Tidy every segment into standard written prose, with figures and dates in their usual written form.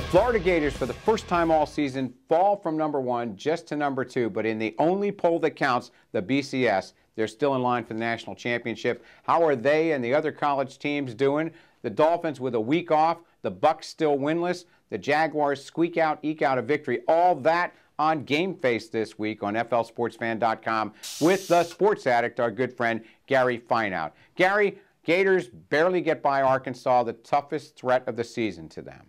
Florida Gators, for the first time all season, fall from #1 just to #2. But in the only poll that counts, the BCS, they're still in line for the national championship. How are they and the other college teams doing? The Dolphins with a week off. The Bucs still winless. The Jaguars eke out a victory. All that on Gameface this week on FLSportsFan.com with the sports addict, our good friend Gary Fineout. Gary, Gators barely get by Arkansas, the toughest threat of the season to them.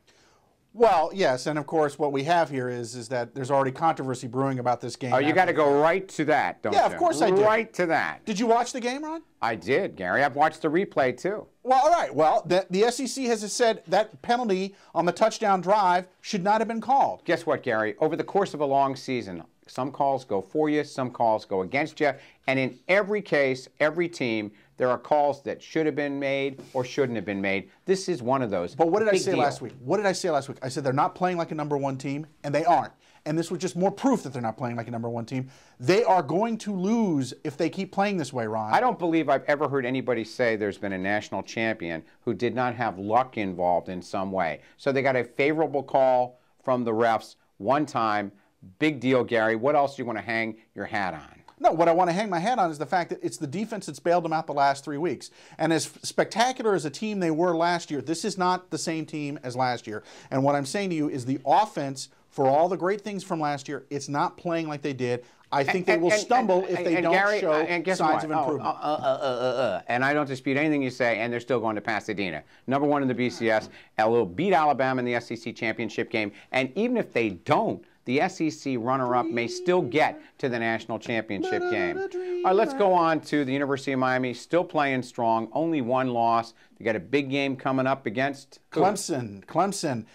Well, yes, and of course what we have here is that there's already controversy brewing about this game. Oh, you got to go right to that, don't you? Yeah, of course I did. Right to that. Did you watch the game, Ron? I did, Gary. I've watched the replay, too. Well, all right. Well, the SEC has said that penalty on the touchdown drive should not have been called. Guess what, Gary? Over the course of a long season, some calls go for you, some calls go against you, and in every case, every team, there are calls that should have been made or shouldn't have been made. This is one of those. But what did I say last week? What did I say last week? I said they're not playing like a #1 team, and they aren't. And this was just more proof that they're not playing like a #1 team. They are going to lose if they keep playing this way, Ron. I don't believe I've ever heard anybody say there's been a national champion who did not have luck involved in some way. So they got a favorable call from the refs one time. Big deal, Gary. What else do you want to hang your hat on? No, what I want to hang my hat on is the fact that it's the defense that's bailed them out the last 3 weeks. And as spectacular as a team they were last year, this is not the same team as last year. And what I'm saying to you is the offense, for all the great things from last year, it's not playing like they did. I think they will stumble if they don't show signs of improvement. And I don't dispute anything you say, and they're still going to Pasadena. #1 in the BCS, and will beat Alabama in the SEC championship game. And even if they don't, the SEC runner-up may still get to the national championship game. All right, let's go on to the University of Miami, still playing strong, only one loss. They got a big game coming up against Clemson.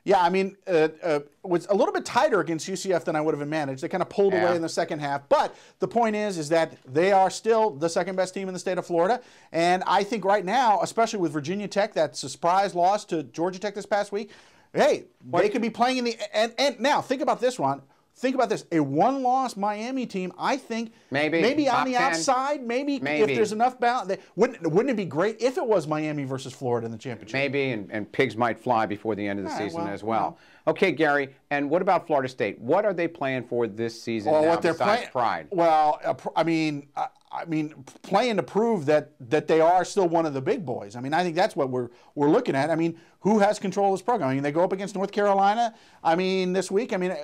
Yeah, I mean, it was a little bit tighter against UCF than I would have managed. They kind of pulled away in the second half. But the point is that they are still the second-best team in the state of Florida. And I think right now, especially with Virginia Tech, that's a surprise loss to Georgia Tech this past week, hey, they could be playing in the – and now, think about this, Ron. Think about this. A one-loss Miami team, I think, maybe on the outside, maybe if there's enough balance. Wouldn't it be great if it was Miami versus Florida in the championship? Maybe, and pigs might fly before the end of the season as well. Okay, Gary, and what about Florida State? What are they playing for this season now besides pride? Well, I mean, playing to prove that they are still one of the big boys. I mean, I think that's what we're looking at. I mean, who has control of this program? I mean, they go up against North Carolina, I mean, this week. I mean,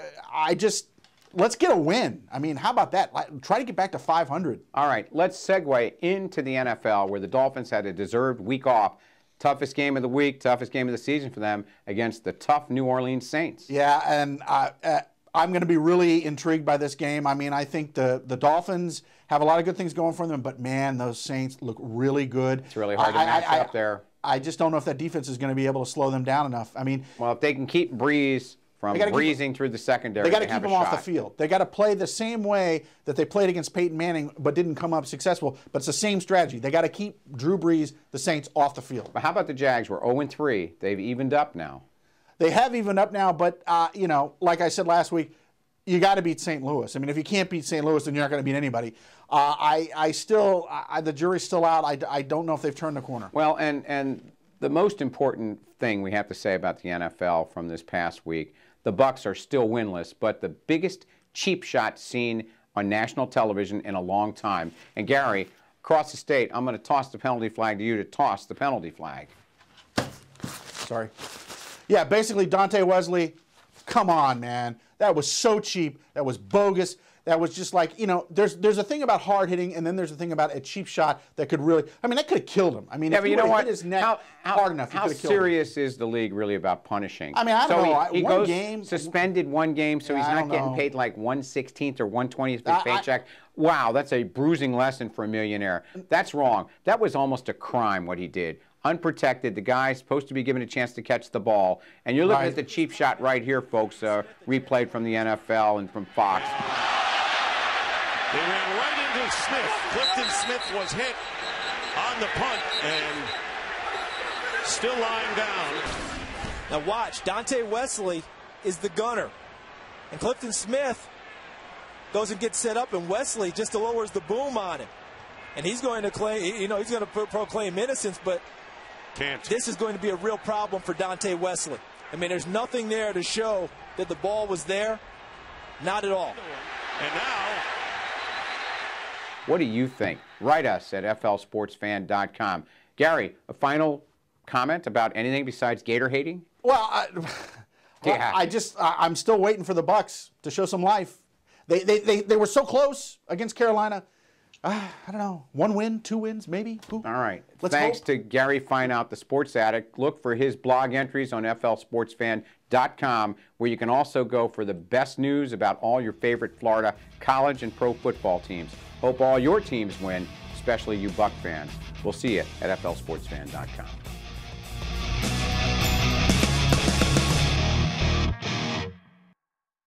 let's get a win. I mean, how about that? Try to get back to 500. All right, let's segue into the NFL, where the Dolphins had a deserved week off. Toughest game of the week, toughest game of the season for them against the tough New Orleans Saints. Yeah, and I'm going to be really intrigued by this game. I mean, I think the Dolphins have a lot of good things going for them, but, man, those Saints look really good. It's really hard to match up there. I just don't know if that defense is going to be able to slow them down enough. I mean, well, if they can keep Breeze from breezing through the secondary, they got to keep them off the field. They got to play the same way that they played against Peyton Manning, but didn't come up successful. But it's the same strategy. They got to keep Drew Brees, the Saints, off the field. But how about the Jags? We're 0-3. They've evened up now. They have evened up now, but you know, like I said last week, you got to beat St. Louis. I mean, if you can't beat St. Louis, then you're not going to beat anybody. The jury's still out. I don't know if they've turned the corner. Well, and the most important thing we have to say about the NFL from this past week, the Bucs are still winless, but the biggest cheap shot seen on national television in a long time. And Gary, across the state, I'm going to toss the penalty flag to you to toss the penalty flag. Sorry. Yeah, basically, Dante Wesley, come on, man. That was so cheap. That was bogus. That was just like, you know, there's a thing about hard hitting, and then there's a thing about a cheap shot that could really, I mean, that could have killed him. I mean, if he would have hit his neck hard enough, he could have killed him. How serious is the league really about punishing? I mean, I don't know. He goes suspended one game, so he's not getting paid like 1/16th or 1/20th of his paycheck. Wow, that's a bruising lesson for a millionaire. That's wrong. That was almost a crime, what he did. Unprotected. The guy's supposed to be given a chance to catch the ball. And you're looking at the cheap shot right here, folks, replayed from the NFL and from Fox. They ran right into Smith. Clifton Smith was hit on the punt and still lying down. Now watch, Dante Wesley is the gunner. And Clifton Smith goes and gets set up, and Wesley just lowers the boom on him. And he's going to claim, you know, he's going to proclaim innocence, but can't. This is going to be a real problem for Dante Wesley. I mean, there's nothing there to show that the ball was there. Not at all. And now, what do you think? Write us at flsportsfan.com. Gary, a final comment about anything besides Gator hating? Well, Yeah. I'm still waiting for the Bucks to show some life. They were so close against Carolina. I don't know. 1 win, 2 wins, maybe. Ooh. All right. Let's Thanks hope. to Gary Fineout, the sports addict. Look for his blog entries on flsportsfan.com, where you can also go for the best news about all your favorite Florida college and pro football teams. Hope all your teams win, especially you Buck fans. We'll see you at flsportsfan.com.